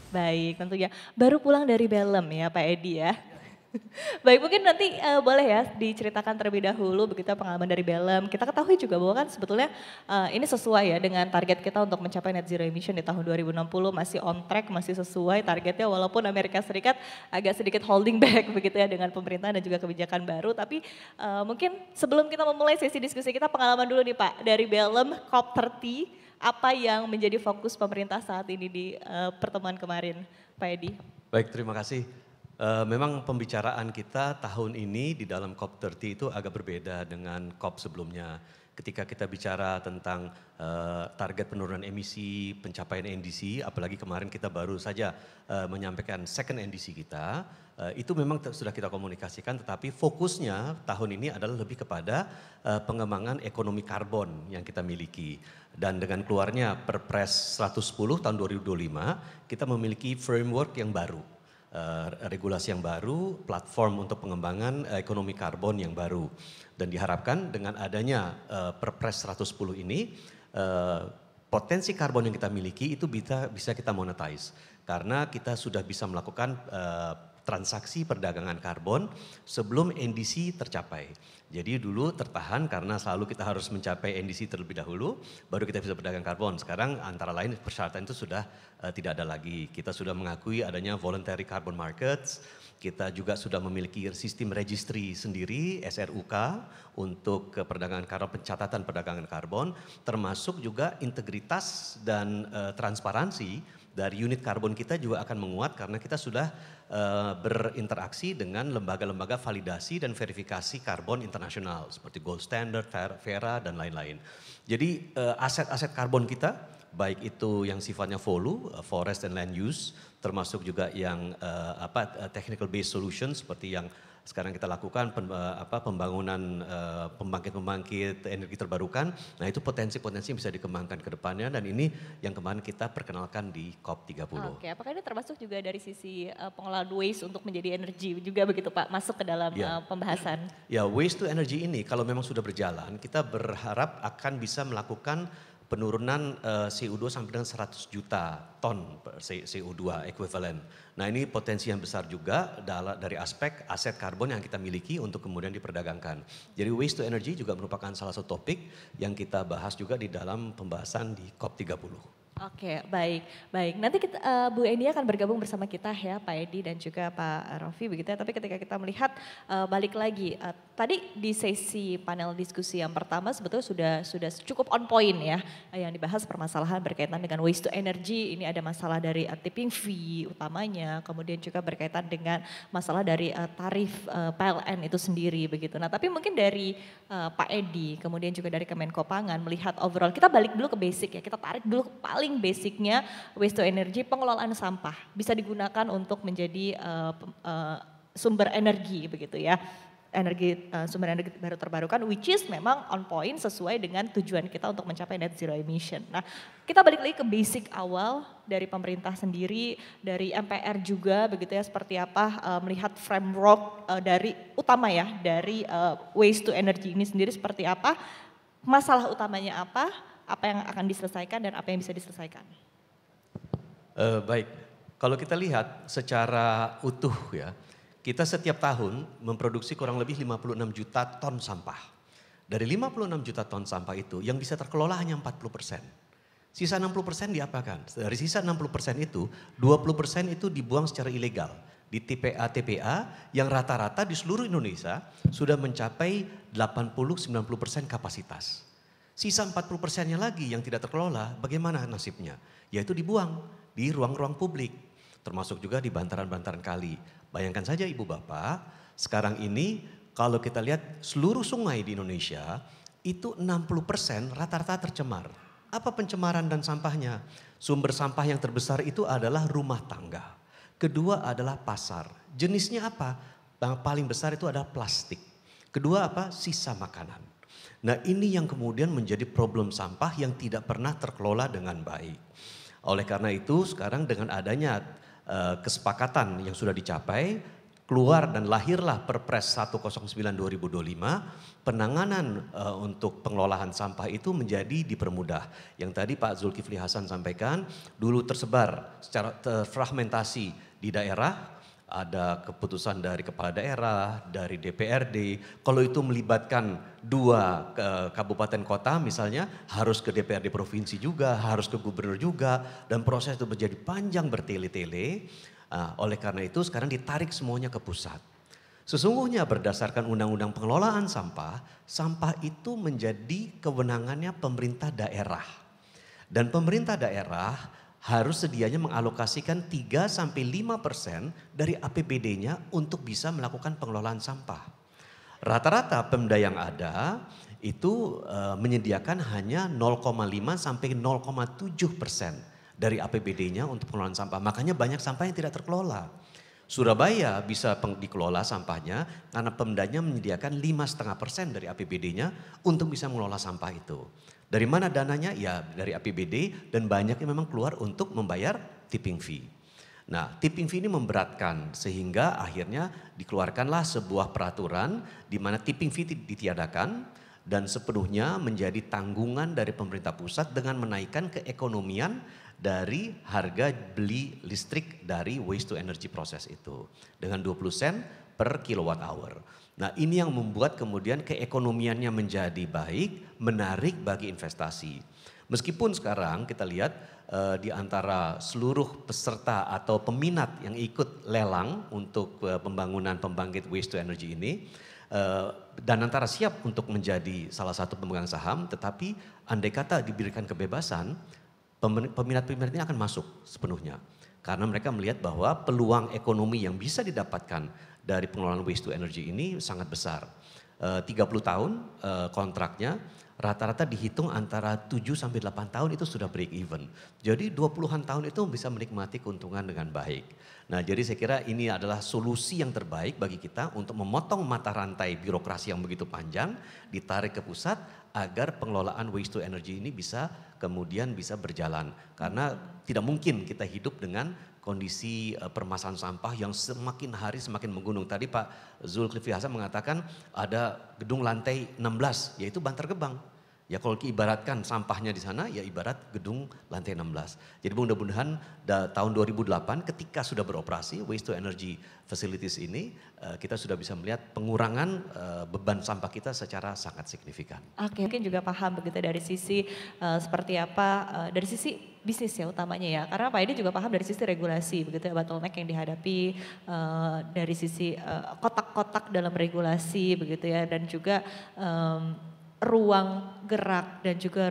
Baik, tentunya. Baru pulang dari Belem ya Pak Edi ya? Baik, mungkin nanti boleh ya diceritakan terlebih dahulu begitu ya pengalaman dari Belem. Kita ketahui juga bahwa kan sebetulnya ini sesuai ya dengan target kita untuk mencapai net zero emission di tahun 2060, masih on track, masih sesuai targetnya walaupun Amerika Serikat agak sedikit holding back begitu ya dengan pemerintahan dan juga kebijakan baru. Tapi mungkin sebelum kita memulai sesi diskusi kita, pengalaman dulu nih Pak dari Belem COP30, apa yang menjadi fokus pemerintah saat ini di pertemuan kemarin Pak Edi? Baik, terima kasih. Memang pembicaraan kita tahun ini di dalam COP30 itu agak berbeda dengan COP sebelumnya. Ketika kita bicara tentang target penurunan emisi, pencapaian NDC, apalagi kemarin kita baru saja menyampaikan second NDC kita, itu memang sudah kita komunikasikan, tetapi fokusnya tahun ini adalah lebih kepada pengembangan ekonomi karbon yang kita miliki. Dan dengan keluarnya Perpres 110 tahun 2025, kita memiliki framework yang baru. Regulasi yang baru, platform untuk pengembangan ekonomi karbon yang baru. Dan diharapkan dengan adanya Perpres 110 ini, potensi karbon yang kita miliki itu bisa kita monetize. Karena kita sudah bisa melakukan transaksi perdagangan karbon sebelum NDC tercapai. Jadi dulu tertahan karena selalu kita harus mencapai NDC terlebih dahulu, baru kita bisa berdagang karbon. Sekarang antara lain persyaratan itu sudah tidak ada lagi. Kita sudah mengakui adanya voluntary carbon markets, kita juga sudah memiliki sistem registry sendiri, SRUK, untuk perdagangan karbon, pencatatan perdagangan karbon, termasuk juga integritas dan transparansi dari unit karbon kita juga akan menguat karena kita sudah berinteraksi dengan lembaga-lembaga validasi dan verifikasi karbon internasional seperti Gold Standard, Verra, dan lain-lain. Jadi aset-aset karbon kita, baik itu yang sifatnya VOLU, Forest and Land Use, termasuk juga yang technical based solution seperti yang sekarang kita lakukan pembangunan pembangkit-pembangkit energi terbarukan. Nah itu potensi-potensi yang bisa dikembangkan ke depannya dan ini yang kemarin kita perkenalkan di COP30. Oke, apakah ini termasuk juga dari sisi pengelolaan waste untuk menjadi energi juga begitu Pak, masuk ke dalam pembahasan? Ya, waste to energy ini kalau memang sudah berjalan, kita berharap akan bisa melakukan penurunan CO2 sampai dengan 100 juta ton CO2 equivalent. Nah ini potensi yang besar juga dari aspek aset karbon yang kita miliki untuk kemudian diperdagangkan. Jadi waste to energy juga merupakan salah satu topik yang kita bahas juga di dalam pembahasan di COP30. Oke, baik. Nanti kita, Bu Eni akan bergabung bersama kita ya, Pak Edi dan juga Pak Rofi begitu ya. Tapi ketika kita melihat balik lagi, tadi di sesi panel diskusi yang pertama sebetulnya sudah cukup on point ya, yang dibahas permasalahan berkaitan dengan waste to energy. Ini ada masalah dari tipping fee utamanya, kemudian juga berkaitan dengan masalah dari tarif PLN itu sendiri begitu. Nah, tapi mungkin dari Pak Edi, kemudian juga dari Kemenko Pangan melihat overall, kita balik dulu ke basic ya, kita tarik dulu paling basicnya waste to energy, pengelolaan sampah bisa digunakan untuk menjadi sumber energi begitu ya, sumber energi baru terbarukan, which is memang on point sesuai dengan tujuan kita untuk mencapai net zero emission. Nah kita balik lagi ke basic awal dari pemerintah sendiri, dari MPR juga begitu ya, seperti apa melihat framework dari utama ya dari waste to energy ini sendiri seperti apa, masalah utamanya apa yang akan diselesaikan dan apa yang bisa diselesaikan? Baik, kalau kita lihat secara utuh ya, kita setiap tahun memproduksi kurang lebih 56 juta ton sampah. Dari 56 juta ton sampah itu yang bisa terkelola hanya 40%. Sisa 60% diapakan? Dari sisa 60% itu, 20% itu dibuang secara ilegal di TPA-TPA yang rata-rata di seluruh Indonesia sudah mencapai 80-90% kapasitas. Sisa 40%-nya lagi yang tidak terkelola, bagaimana nasibnya? Yaitu dibuang di ruang-ruang publik, termasuk juga di bantaran-bantaran kali. Bayangkan saja Ibu Bapak, sekarang ini kalau kita lihat seluruh sungai di Indonesia, itu 60% rata-rata tercemar. Apa pencemaran dan sampahnya? Sumber sampah yang terbesar itu adalah rumah tangga. Kedua adalah pasar. Jenisnya apa? Yang paling besar itu adalah plastik. Kedua apa? Sisa makanan. Nah ini yang kemudian menjadi problem sampah yang tidak pernah terkelola dengan baik. Oleh karena itu sekarang dengan adanya kesepakatan yang sudah dicapai, keluar dan lahirlah Perpres 109/2025, penanganan untuk pengelolaan sampah itu menjadi dipermudah. Yang tadi Pak Zulkifli Hasan sampaikan, dulu tersebar secara terfragmentasi di daerah, ada keputusan dari kepala daerah, dari DPRD. Kalau itu melibatkan 2 kabupaten kota misalnya, harus ke DPRD provinsi juga, harus ke gubernur juga, dan proses itu menjadi panjang bertele-tele. Oleh karena itu sekarang ditarik semuanya ke pusat. Sesungguhnya berdasarkan Undang-Undang Pengelolaan Sampah, sampah itu menjadi kewenangannya pemerintah daerah. Dan pemerintah daerah harus sedianya mengalokasikan 3-5% dari APBD-nya untuk bisa melakukan pengelolaan sampah. Rata-rata Pemda yang ada itu menyediakan hanya 0,5-0,7% dari APBD-nya untuk pengelolaan sampah. Makanya banyak sampah yang tidak terkelola. Surabaya bisa dikelola sampahnya karena Pemdanya menyediakan 5,5% dari APBD-nya untuk bisa mengelola sampah itu. Dari mana dananya? Ya dari APBD, dan banyaknya memang keluar untuk membayar tipping fee. Nah, tipping fee ini memberatkan sehingga akhirnya dikeluarkanlah sebuah peraturan di mana tipping fee ditiadakan dan sepenuhnya menjadi tanggungan dari pemerintah pusat dengan menaikkan keekonomian dari harga beli listrik dari waste to energy proses itu dengan 20 sen per kilowatt hour. Nah, ini yang membuat kemudian keekonomiannya menjadi baik, menarik bagi investasi. Meskipun sekarang kita lihat di antara seluruh peserta atau peminat yang ikut lelang untuk pembangunan pembangkit waste to energy ini, Danantara siap untuk menjadi salah satu pemegang saham, tetapi andai kata diberikan kebebasan, peminat-peminat ini akan masuk sepenuhnya. Karena mereka melihat bahwa peluang ekonomi yang bisa didapatkan dari pengelolaan waste to energy ini sangat besar. 30 tahun kontraknya, rata-rata dihitung antara 7-8 tahun itu sudah break even. Jadi 20-an tahun itu bisa menikmati keuntungan dengan baik. Nah, jadi saya kira ini adalah solusi yang terbaik bagi kita untuk memotong mata rantai birokrasi yang begitu panjang, ditarik ke pusat agar pengelolaan waste to energy ini bisa kemudian bisa berjalan. Karena tidak mungkin kita hidup dengan kondisi permasalahan sampah yang semakin hari semakin menggunung. Tadi Pak Zulkifli Hasan mengatakan ada gedung lantai 16 yaitu Bantar Gebang. Ya kalau diibaratkan sampahnya di sana ya ibarat gedung lantai 16. Jadi mudah-mudahan tahun 2008 ketika sudah beroperasi waste to energy facilities ini kita sudah bisa melihat pengurangan beban sampah kita secara sangat signifikan. Oke, mungkin juga paham begitu dari sisi seperti apa dari sisi bisnis ya utamanya ya. Karena Pak Edi juga paham dari sisi regulasi begitu ya, bottleneck yang dihadapi dari sisi kotak-kotak dalam regulasi begitu ya, dan juga ruang gerak dan juga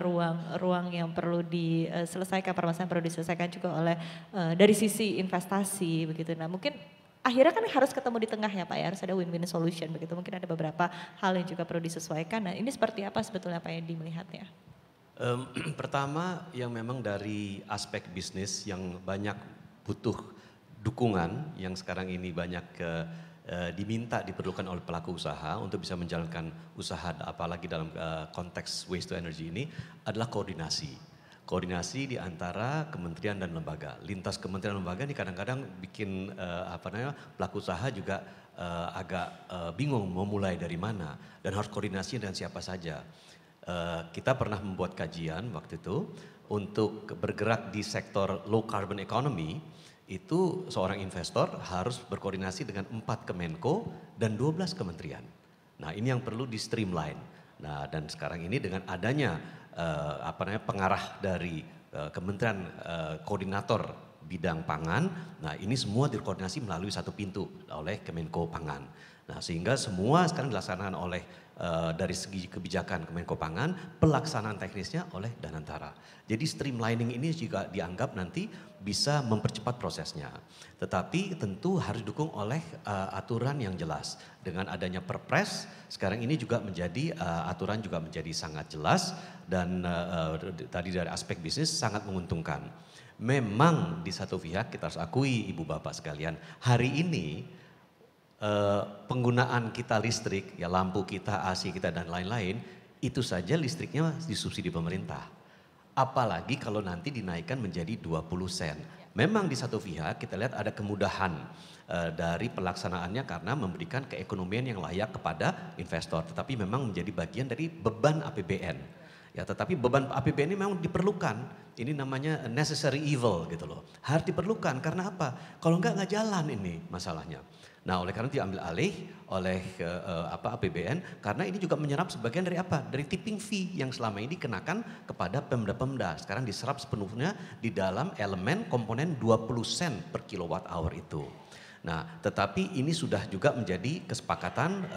ruang yang perlu diselesaikan, permasalahan perlu diselesaikan juga oleh dari sisi investasi begitu. Nah, mungkin akhirnya kan harus ketemu di tengah ya Pak ya, harus ada win-win solution begitu. Mungkin ada beberapa hal yang juga perlu disesuaikan. Nah, ini seperti apa sebetulnya Pak Edi melihatnya? Pertama yang memang dari aspek bisnis yang banyak butuh dukungan yang sekarang ini banyak diperlukan oleh pelaku usaha untuk bisa menjalankan usaha apalagi dalam konteks waste to energy ini adalah koordinasi. Koordinasi di antara kementerian dan lembaga. Lintas kementerian dan lembaga ini kadang-kadang bikin pelaku usaha juga agak bingung mau mulai dari mana dan harus koordinasi dengan siapa saja. Kita pernah membuat kajian waktu itu untuk bergerak di sektor low carbon economy. Itu seorang investor harus berkoordinasi dengan 4 Kemenko dan 12 kementerian. Nah, ini yang perlu di streamline. Nah, dan sekarang ini dengan adanya pengarah dari kementerian koordinator bidang pangan, nah ini semua dikoordinasi melalui satu pintu oleh Kemenko Pangan. Nah, sehingga semua sekarang dilaksanakan oleh dari segi kebijakan Kemenko Pangan, pelaksanaan teknisnya oleh Danantara. Jadi streamlining ini juga dianggap nanti bisa mempercepat prosesnya. Tetapi tentu harus didukung oleh aturan yang jelas. Dengan adanya Perpres, sekarang ini juga menjadi aturan juga menjadi sangat jelas dan tadi dari aspek bisnis sangat menguntungkan. Memang di satu pihak kita harus akui Ibu Bapak sekalian, hari ini penggunaan kita listrik, ya lampu kita, AC kita dan lain-lain, itu saja listriknya disubsidi pemerintah. Apalagi kalau nanti dinaikkan menjadi 20 sen. Memang di satu pihak kita lihat ada kemudahan dari pelaksanaannya karena memberikan keekonomian yang layak kepada investor, tetapi memang menjadi bagian dari beban APBN. Ya, tetapi beban APBN ini memang diperlukan. Ini namanya necessary evil gitu loh. Harus diperlukan karena apa? Kalau nggak jalan ini masalahnya. Nah, oleh karena itu diambil alih oleh APBN karena ini juga menyerap sebagian dari apa? Dari tipping fee yang selama ini dikenakan kepada pemda-pemda. Sekarang diserap sepenuhnya di dalam elemen komponen 20 sen per kilowatt hour itu. Nah, tetapi ini sudah juga menjadi kesepakatan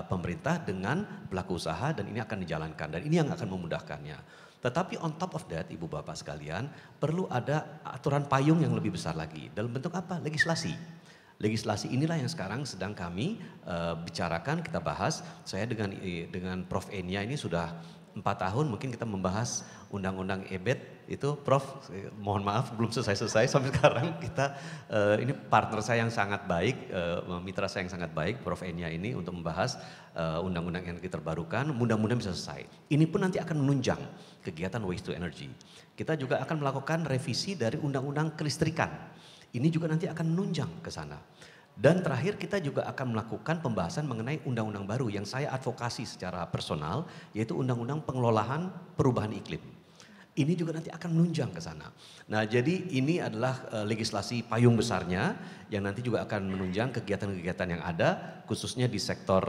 pemerintah dengan pelaku usaha dan ini akan dijalankan dan ini yang akan memudahkannya. Tetapi on top of that, Ibu Bapak sekalian, perlu ada aturan payung yang lebih besar lagi. Dalam bentuk apa? Legislasi. Legislasi inilah yang sekarang sedang kami bicarakan, kita bahas. Saya dengan Prof. Enia ini sudah 4 tahun mungkin kita membahas undang-undang EBET itu, Prof. Mohon maaf belum selesai sampai sekarang. Kita ini partner saya yang sangat baik, mitra saya yang sangat baik, Prof. Enia ini untuk membahas undang-undang energi terbarukan. Mudah-mudahan bisa selesai. Ini pun nanti akan menunjang kegiatan waste to energy. Kita juga akan melakukan revisi dari undang-undang kelistrikan. Ini juga nanti akan menunjang ke sana. Dan terakhir kita juga akan melakukan pembahasan mengenai undang-undang baru yang saya advokasi secara personal, yaitu undang-undang pengelolaan perubahan iklim. Ini juga nanti akan menunjang ke sana. Nah, jadi ini adalah legislasi payung besarnya yang nanti juga akan menunjang kegiatan-kegiatan yang ada, khususnya di sektor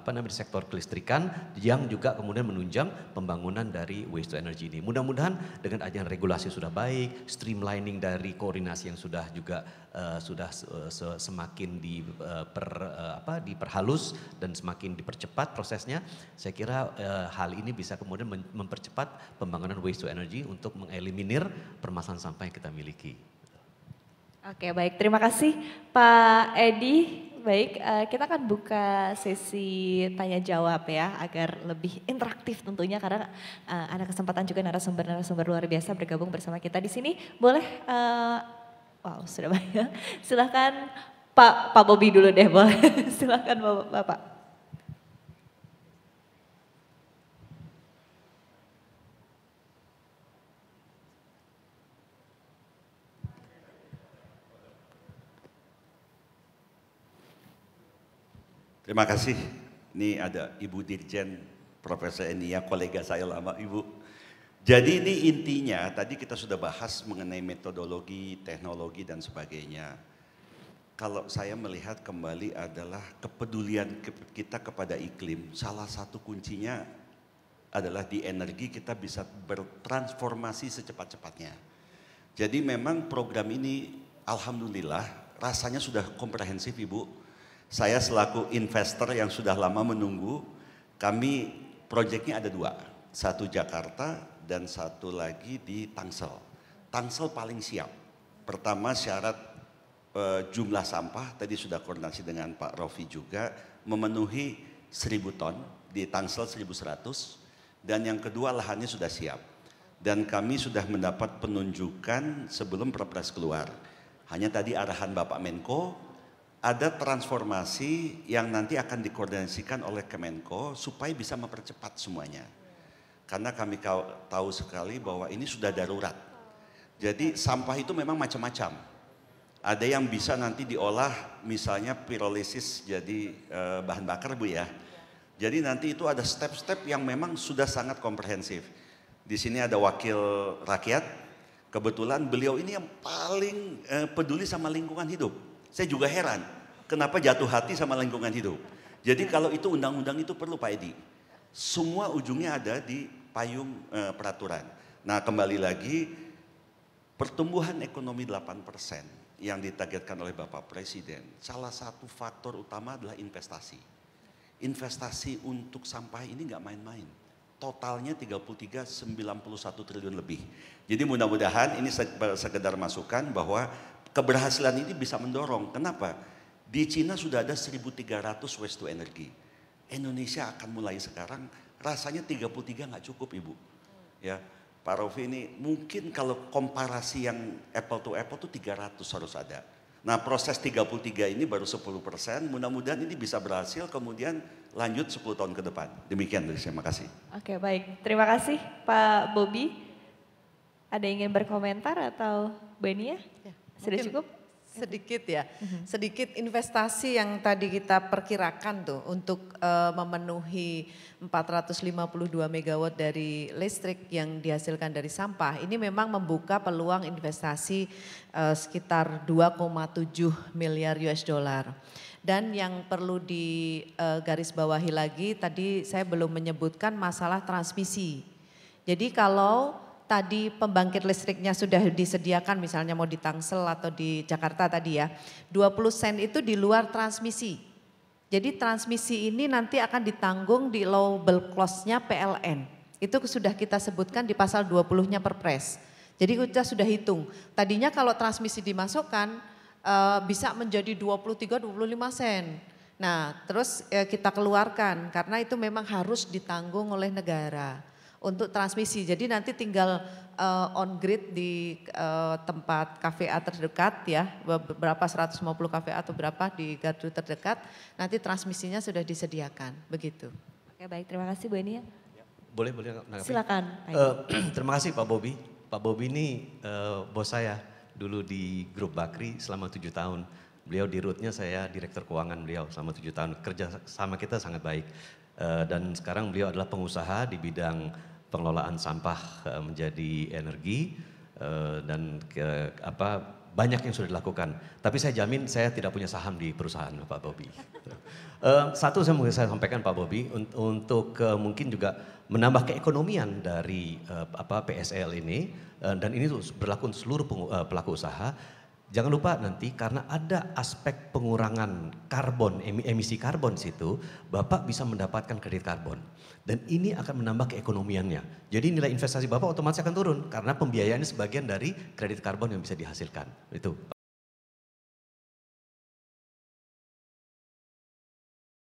di sektor kelistrikan yang juga kemudian menunjang pembangunan dari waste to energy ini. Mudah-mudahan dengan adanya regulasi sudah baik, streamlining dari koordinasi yang sudah juga semakin diperhalus dan semakin dipercepat prosesnya. Saya kira hal ini bisa kemudian mempercepat pembangunan waste to energy untuk mengeliminir permasalahan sampah yang kita miliki. Oke, baik, terima kasih Pak Edi. Baik, kita akan buka sesi tanya jawab ya agar lebih interaktif tentunya karena ada kesempatan juga narasumber luar biasa bergabung bersama kita di sini. Boleh, wow sudah banyak. Silahkan Pak Bobi dulu deh, boleh. Silahkan Bapak. Terima kasih. Ini ada Ibu Dirjen Profesor Enia, kolega saya lama Ibu. Jadi ini intinya tadi kita sudah bahas mengenai metodologi, teknologi dan sebagainya. Kalau saya melihat kembali adalah kepedulian kita kepada iklim. Salah satu kuncinya adalah di energi kita bisa bertransformasi secepat-cepatnya. Jadi memang program ini alhamdulillah rasanya sudah komprehensif Ibu. Saya selaku investor yang sudah lama menunggu, kami proyeknya ada 2. Satu Jakarta dan satu lagi di Tangsel. Tangsel paling siap. Pertama syarat jumlah sampah, tadi sudah koordinasi dengan Pak Rofi juga, memenuhi 1000 ton, di Tangsel 1100. Dan yang kedua lahannya sudah siap. Dan kami sudah mendapat penunjukan sebelum Perpres keluar. Hanya tadi arahan Bapak Menko, ada transformasi yang nanti akan dikoordinasikan oleh Kemenko supaya bisa mempercepat semuanya. Karena kami tahu sekali bahwa ini sudah darurat. Jadi sampah itu memang macam-macam. Ada yang bisa nanti diolah misalnya pirolisis jadi bahan bakar Bu ya. Jadi nanti itu ada step-step yang memang sudah sangat komprehensif. Di sini ada wakil rakyat, kebetulan beliau ini yang paling peduli sama lingkungan hidup. Saya juga heran, kenapa jatuh hati sama lingkungan hidup. Jadi kalau itu undang-undang itu perlu Pak Edi. Semua ujungnya ada di payung peraturan. Nah kembali lagi, pertumbuhan ekonomi 8% yang ditargetkan oleh Bapak Presiden, salah satu faktor utama adalah investasi. Investasi untuk sampah ini nggak main-main. Totalnya 91 triliun lebih. Jadi mudah-mudahan ini sekedar masukan bahwa keberhasilan ini bisa mendorong. Kenapa? Di Cina sudah ada 1.300 waste to energy. Indonesia akan mulai sekarang, rasanya 33 nggak cukup Ibu. Ya, Pak Rofi ini mungkin kalau komparasi yang apple to apple tuh 300 harus ada. Nah proses 33 ini baru 10%, mudah-mudahan ini bisa berhasil kemudian lanjut 10 tahun ke depan. Demikian dari saya, terima kasih. Oke baik, terima kasih Pak Bobi. Ada yang ingin berkomentar atau? Bu Eni ya? Sudah Mungkin cukup? sedikit ya, sedikit investasi yang tadi kita perkirakan tuh untuk memenuhi 452 megawatt dari listrik yang dihasilkan dari sampah. Ini memang membuka peluang investasi sekitar 2,7 miliar US dollar. Dan yang perlu digarisbawahi lagi, tadi saya belum menyebutkan masalah transmisi. Jadi kalau tadi pembangkit listriknya sudah disediakan misalnya mau di Tangsel atau di Jakarta tadi ya, 20 sen itu di luar transmisi. Jadi transmisi ini nanti akan ditanggung di allowable cost-nya PLN. Itu sudah kita sebutkan di pasal 20-nya Perpres. Jadi kita sudah hitung. Tadinya kalau transmisi dimasukkan bisa menjadi 23-25 sen. Nah terus kita keluarkan karena itu memang harus ditanggung oleh negara. Untuk transmisi, jadi nanti tinggal on grid di tempat KVA terdekat ya, berapa 150 KVA atau berapa di gardu terdekat, nanti transmisinya sudah disediakan, begitu. Oke baik, terima kasih Bu Eni ya. Boleh. Silakan. Terima kasih Pak Bobi. Pak Bobi ini bos saya dulu di grup Bakri selama 7 tahun. Beliau di rootnya saya direktur keuangan beliau selama 7 tahun. Kerja sama kita sangat baik. Dan sekarang beliau adalah pengusaha di bidang pengelolaan sampah menjadi energi dan banyak yang sudah dilakukan. Tapi saya jamin saya tidak punya saham di perusahaan Pak Bobi. Satu saya sampaikan Pak Bobi untuk mungkin juga menambah keekonomian dari PSL ini dan ini berlaku untuk seluruh pelaku usaha. Jangan lupa nanti karena ada aspek pengurangan karbon, emisi karbon situ, Bapak bisa mendapatkan kredit karbon. Dan ini akan menambah keekonomiannya. Jadi nilai investasi Bapak otomatis akan turun karena pembiayaannya sebagian dari kredit karbon yang bisa dihasilkan. Itu.